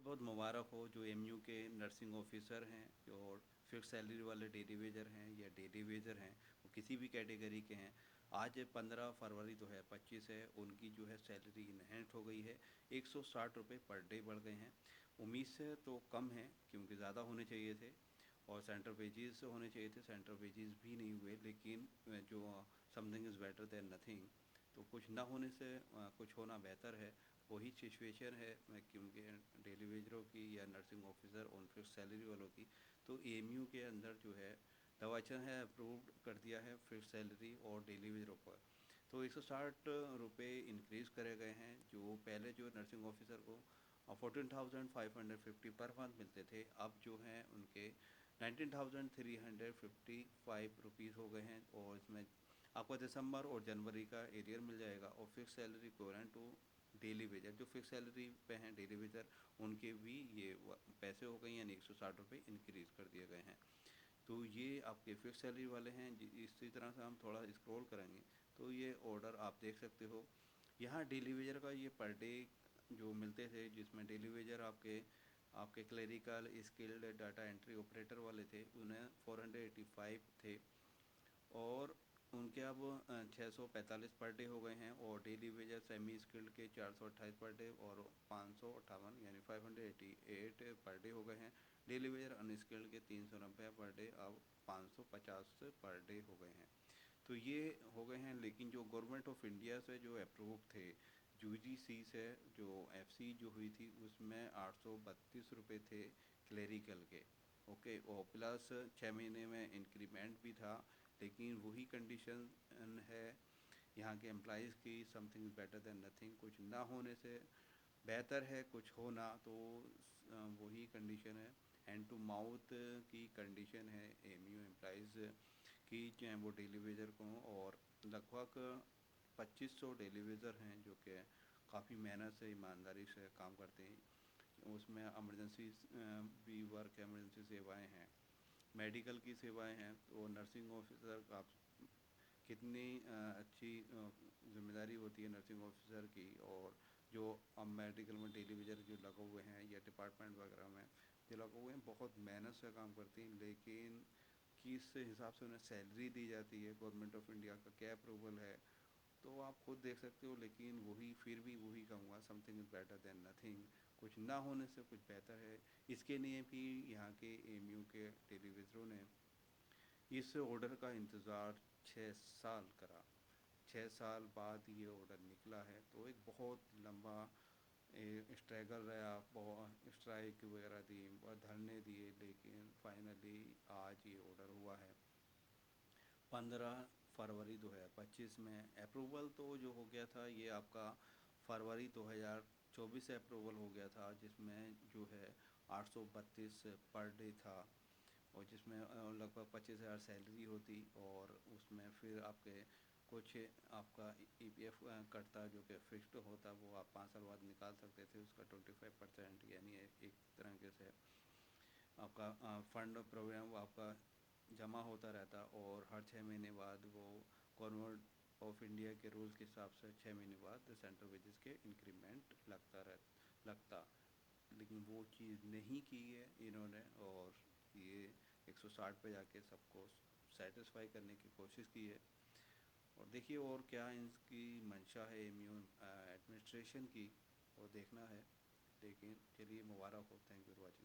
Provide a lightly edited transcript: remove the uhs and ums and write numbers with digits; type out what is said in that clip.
बहुत मुबारक हो जो एमयू के नर्सिंग ऑफिसर हैं और फिक्स सैलरी वाले डेली वेजर हैं या डेली वेजर हैं, वो किसी भी कैटेगरी के हैं। आज 15 फरवरी 2025 है, उनकी जो है सैलरी इनहेंट हो गई है। 160 रुपये पर डे बढ़ गए हैं। उम्मीद से तो कम है क्योंकि ज़्यादा होने चाहिए थे और सेंट्रल वेजेस होने चाहिए थे, सेंट्रल वेजेस भी नहीं हुए। लेकिन जो something is better than nothing, तो कुछ ना होने से कुछ होना बेहतर है। वही सिचुएशन है क्योंकि डेली वेजरों की या nursing officer on fix salary वालों की। तो एएमयू के अंदर जो है दवाचन है अप्रूव्ड कर दिया है फिक्स सैलरी और डेली वेजरों पर। तो 160 रुपये इंक्रीज़ करे गए हैं। जो पहले जो नर्सिंग ऑफिसर को 14,550 पर मंथ मिलते थे, अब जो हैं उनके 19,355 रुपीज़ हो गए हैं। और इसमें आपको दिसंबर और जनवरी का एरियर मिल जाएगा। और fix salary equivalent to daily wager, जो फिक्स सैलरी पे हैं डेली वेजर, उनके भी ये पैसे हो गए, यानी 160 रुपये इंक्रीज़ कर दिए गए हैं। तो ये आपके फिक्स सैलरी वाले हैं। इसी तरह से हम थोड़ा स्क्रॉल करेंगे तो ये ऑर्डर आप देख सकते हो। यहाँ डेली वेजर का ये पर डे जो मिलते थे, जिसमें डेली वेजर आपके आपके clerical skilled data entry operator वाले थे, उन्हें 485 थे। और उनके अब 645 पर डे हो गए हैं। और डेली वेजर सेमी स्किल्ड के 428 पर डे और 558 यानी 588 पर डे हो गए हैं। डेली वेजर अनस्किल्ड के 390 पर डे अब 550 पर डे हो गए हैं। तो ये हो गए हैं। लेकिन जो गवर्नमेंट ऑफ इंडिया से जो अप्रूव थे, यूजीसी से जो एफसी जो हुई थी, उसमें 832 रुपये थे क्लेरिकल के। ओके, और प्लस 6 महीने में इंक्रीमेंट भी था। लेकिन वही कंडीशन है यहाँ के एम्प्लॉज़ की, समथिंग बेटर देन नथिंग। कुछ ना होने से बेहतर है कुछ होना। तो वही कंडीशन है, हैंड टू माउथ की कंडीशन है एमयू एम्प्लॉज़ की, चाहे वो डेली वेजर को हों। और लगभग 2500 डेली वेजर हैं जो कि काफ़ी मेहनत से ईमानदारी से काम करते हैं। उसमें एमरजेंसी भी वर्क, एमरजेंसी सेवाएं हैं, मेडिकल की सेवाएं हैं। तो नर्सिंग ऑफिसर का कितनी अच्छी जिम्मेदारी होती है नर्सिंग ऑफिसर की। और जो अब मेडिकल में डेली वेजर जो लगे हुए हैं या डिपार्टमेंट वगैरह में जो लगे हुए हैं, बहुत मेहनत से काम करती हैं। लेकिन किस हिसाब से उन्हें सैलरी दी जाती है, गवर्नमेंट ऑफ इंडिया का क्या अप्रूवल है, तो आप खुद देख सकते हो। लेकिन वही फिर भी वही कहूँगा, something is better than nothing. कुछ ना होने से कुछ बेहतर है। इसके लिए भी यहाँ के एमयू के टेलीविज़रों ने इस ऑर्डर का इंतज़ार 6 साल करा। 6 साल बाद ये ऑर्डर निकला है। तो एक बहुत लंबा स्ट्रगल रहा, बहुत स्ट्राइक वगैरह दी, बहुत धरने दिए, लेकिन फाइनली आज ये ऑर्डर हुआ है 15 फरवरी 2025 में। अप्रूवल तो जो हो गया था ये आपका फरवरी 2024 से अप्रूवल हो गया था, जिसमें जो है 832 पर डे था। और जिसमें लगभग 25,000 सैलरी होती। और उसमें फिर आपके कुछ आपका ईपीएफ कटता जो कि फिक्स्ड होता, वो आप 5 साल बाद निकाल सकते थे उसका 25%, यानी एक तरह से आपका फंड प्रोग्राम आपका जमा होता रहता। और हर 6 महीने बाद वो गवर्नमेंट ऑफ इंडिया के रूल्स के हिसाब से 6 महीने बाद सेंट्रल वेजेस के इंक्रीमेंट लगता। लेकिन वो चीज़ नहीं की है इन्होंने। और ये 160 पे जाके सबको सेटिस्फाई करने की कोशिश की है। और देखिए और क्या इनकी मंशा है एमयू एडमिनिस्ट्रेशन की, वो देखना है। लेकिन चलिए, मुबारक हो। Thank you for watching.